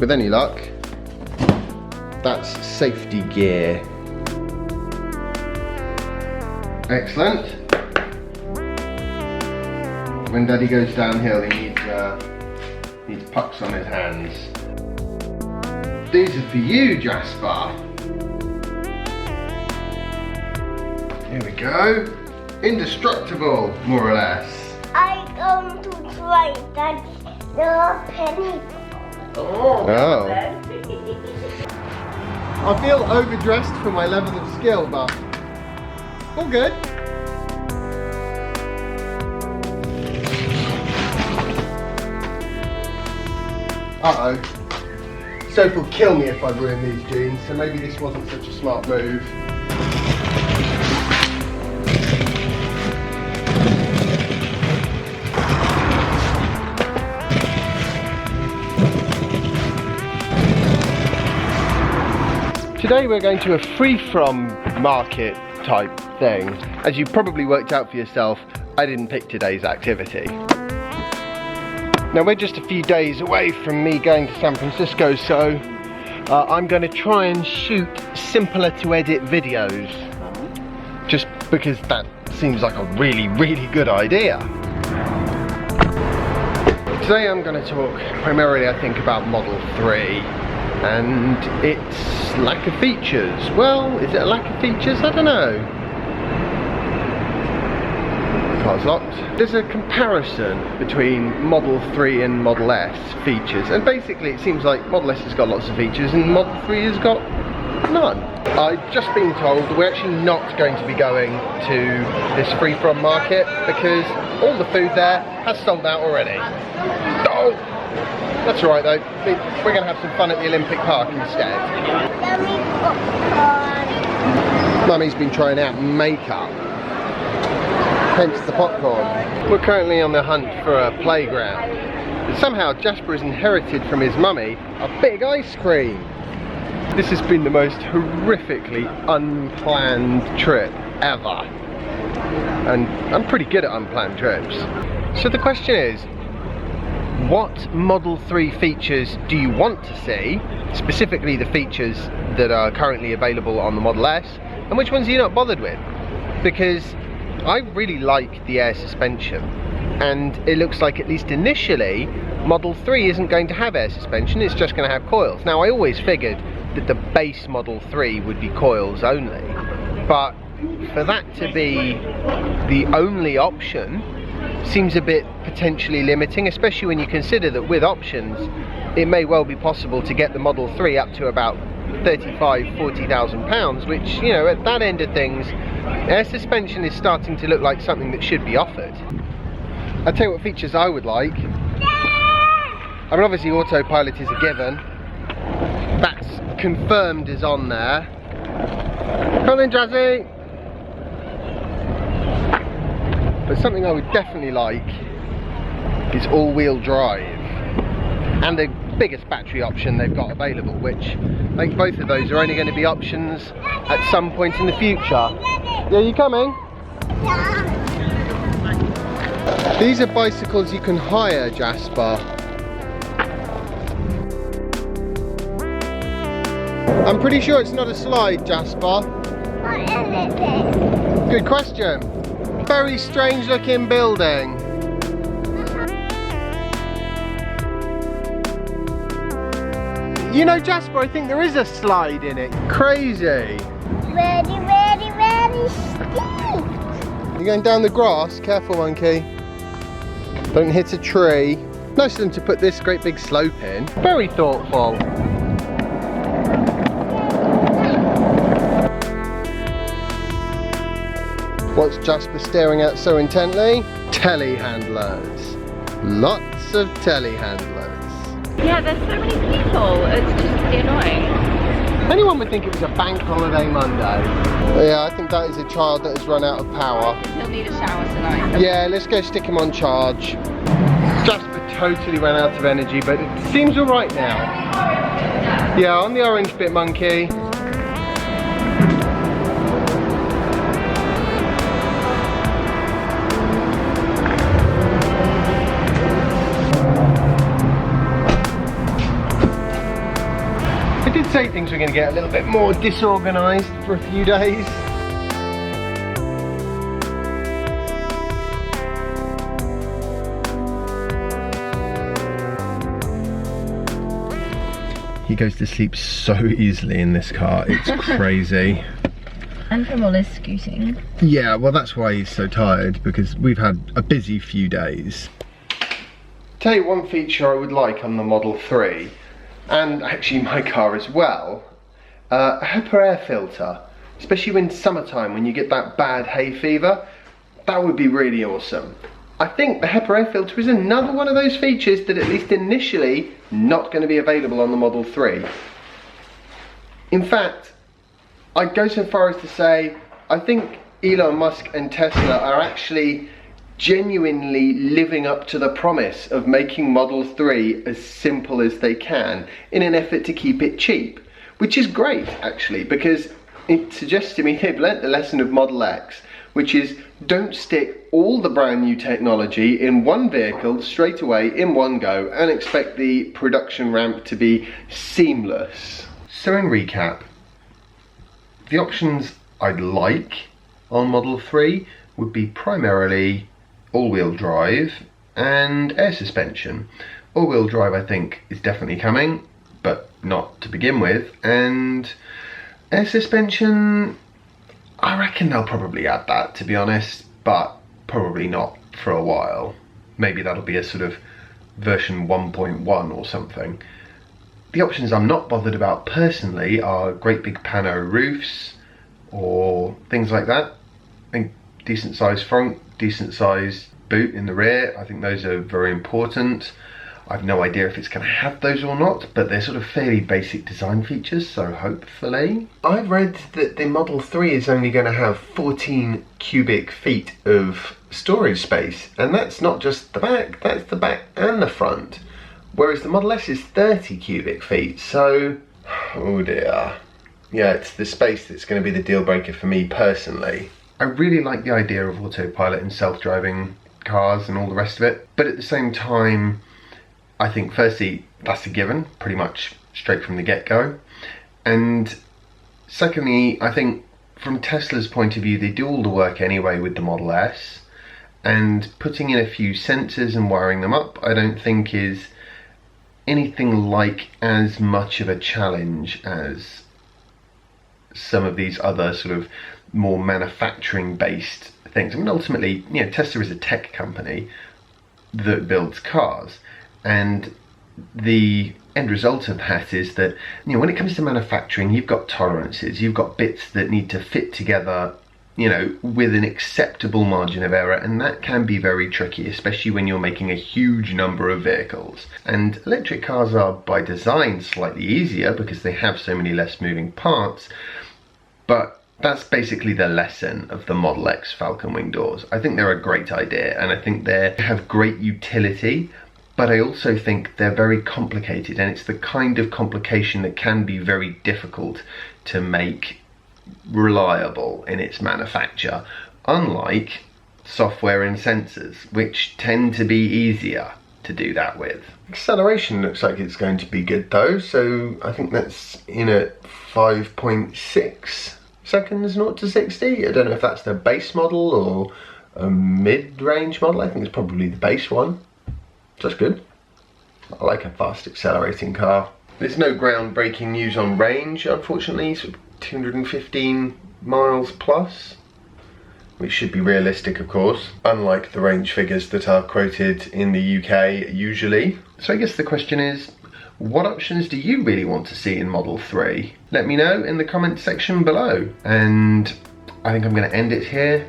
with any luck, that's safety gear. Excellent. When Daddy goes downhill, he needs pucks on his hands. These are for you, Jasper. Here we go. Indestructible, more or less. I'm going to try that the penny. Oh. I feel overdressed for my level of skill, but all good. Uh-oh. Soph will kill me if I ruin these jeans, so maybe this wasn't such a smart move. Today we're going to a free-from market type thing. As you probably worked out for yourself, I didn't pick today's activity. Now we're just a few days away from me going to San Francisco, so I'm going to try and shoot simpler to edit videos. Just because that seems like a really, really good idea. Today I'm going to talk primarily, I think, about Model 3 and its lack of features. Well, is it a lack of features? I don't know. Car's locked. There's a comparison between Model 3 and Model S features, and basically it seems like Model S has got lots of features and Model 3 has got none. I've just been told that we're actually not going to be going to this free-from market because all the food there has sold out already. Oh! That's alright though, we're going to have some fun at the Olympic Park instead. Yummy popcorn. Mummy's been trying out makeup, hence the popcorn. We're currently on the hunt for a playground. But somehow Jasper has inherited from his mummy a big ice cream. This has been the most horrifically unplanned trip ever. And I'm pretty good at unplanned trips. So the question is, what Model 3 features do you want to see? Specifically the features that are currently available on the Model S, and which ones are you not bothered with? Because I really like the air suspension, and it looks like, at least initially, Model 3 isn't going to have air suspension, it's just going to have coils. Now I always figured that the base Model 3 would be coils only, but for that to be the only option seems a bit potentially limiting, especially when you consider that with options it may well be possible to get the Model 3 up to about 35,000–40,000 pounds, which, you know, at that end of things, air suspension is starting to look like something that should be offered. I'll tell you what features I would like. I mean, obviously autopilot is a given. That's confirmed is on there. Come on in, Jazzy. But something I would definitely like is all-wheel drive, and the biggest battery option they've got available, which I think both of those are only going to be options at some point in the future. Yeah, you coming? Yeah. These are bicycles you can hire, Jasper. I'm pretty sure it's not a slide, Jasper. What is it then? Good question. Very strange looking building. You know, Jasper, I think there is a slide in it. Crazy. Very, very, very steep. You're going down the grass. Careful, monkey. Don't hit a tree. Nice of them to put this great big slope in. Very thoughtful. What's Jasper staring at so intently? Telehandlers. Lots of telehandlers. Yeah, there's so many people, it's just really annoying. Anyone would think it was a bank holiday Monday. But yeah, I think that is a child that has run out of power. He'll need a shower tonight. Yeah, let's go stick him on charge. Jasper totally ran out of energy, but it seems alright now. Yeah, on the orange bit, monkey. did say things were going to get a little bit more disorganised for a few days. He goes to sleep so easily in this car, it's crazy. And from all his scooting. Yeah, well that's why he's so tired, because we've had a busy few days. Tell you one feature I would like on the Model 3, and actually my car as well, a HEPA air filter, especially in summertime when you get that bad hay fever. That would be really awesome. I think the HEPA air filter is another one of those features that, at least initially, not going to be available on the Model 3. In fact, I'd go so far as to say I think Elon Musk and Tesla are actually genuinely living up to the promise of making Model 3 as simple as they can in an effort to keep it cheap, which is great actually, because it suggests to me they've learnt the lesson of Model X, which is don't stick all the brand new technology in one vehicle straight away in one go and expect the production ramp to be seamless. So in recap, the options I'd like on Model 3 would be primarily all-wheel drive and air suspension. All-wheel drive I think is definitely coming, but not to begin with, and air suspension, I reckon they'll probably add that, to be honest, but probably not for a while. Maybe that'll be a sort of version 1.1 or something. The options I'm not bothered about personally are great big pano roofs or things like that. I think decent sized front, decent sized boot in the rear, I think those are very important. I've no idea if it's going to have those or not, but they're sort of fairly basic design features, so hopefully. I've read that the Model 3 is only going to have 14 cubic feet of storage space, and that's not just the back, that's the back and the front. Whereas the Model S is 30 cubic feet, so, oh dear. Yeah, it's the space that's going to be the deal breaker for me personally. I really like the idea of autopilot and self-driving cars and all the rest of it, but at the same time, I think firstly, that's a given, pretty much straight from the get-go. And secondly, I think from Tesla's point of view, they do all the work anyway with the Model S, and putting in a few sensors and wiring them up, I don't think is anything like as much of a challenge as some of these other sort of more manufacturing-based things. I mean, ultimately, you know, Tesla is a tech company that builds cars, and the end result of that is that, you know, when it comes to manufacturing, you've got tolerances, you've got bits that need to fit together, you know, with an acceptable margin of error, and that can be very tricky, especially when you're making a huge number of vehicles. And electric cars are by design slightly easier because they have so many less moving parts, but that's basically the lesson of the Model X Falcon Wing doors. I think they're a great idea, and I think they have great utility, but I also think they're very complicated, and it's the kind of complication that can be very difficult to make reliable in its manufacture, unlike software and sensors, which tend to be easier to do that with. Acceleration looks like it's going to be good though, so I think that's in at 5.6 seconds 0 to 60. I don't know if that's the base model or a mid-range model. I think it's probably the base one. That's good. I like a fast accelerating car. There's no groundbreaking news on range, unfortunately. Sort of 215 miles plus, which should be realistic, of course, unlike the range figures that are quoted in the UK usually. So I guess the question is, what options do you really want to see in Model 3? Let me know in the comment section below. And I think I'm going to end it here,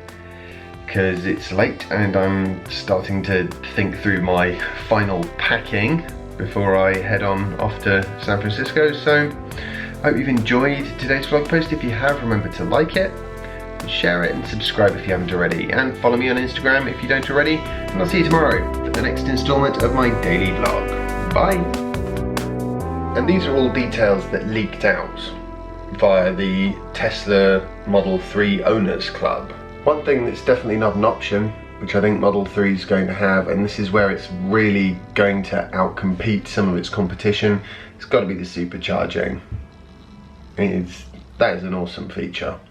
because it's late and I'm starting to think through my final packing before I head on off to San Francisco. So I hope you've enjoyed today's vlog post. If you have, remember to like it, share it, and subscribe if you haven't already, and follow me on Instagram if you don't already, and I'll see you tomorrow for the next installment of my daily vlog. Bye! And these are all details that leaked out via the Tesla Model 3 Owners Club. One thing that's definitely not an option, which I think Model 3 is going to have, and this is where it's really going to outcompete some of its competition, it's got to be the supercharging. That is an awesome feature.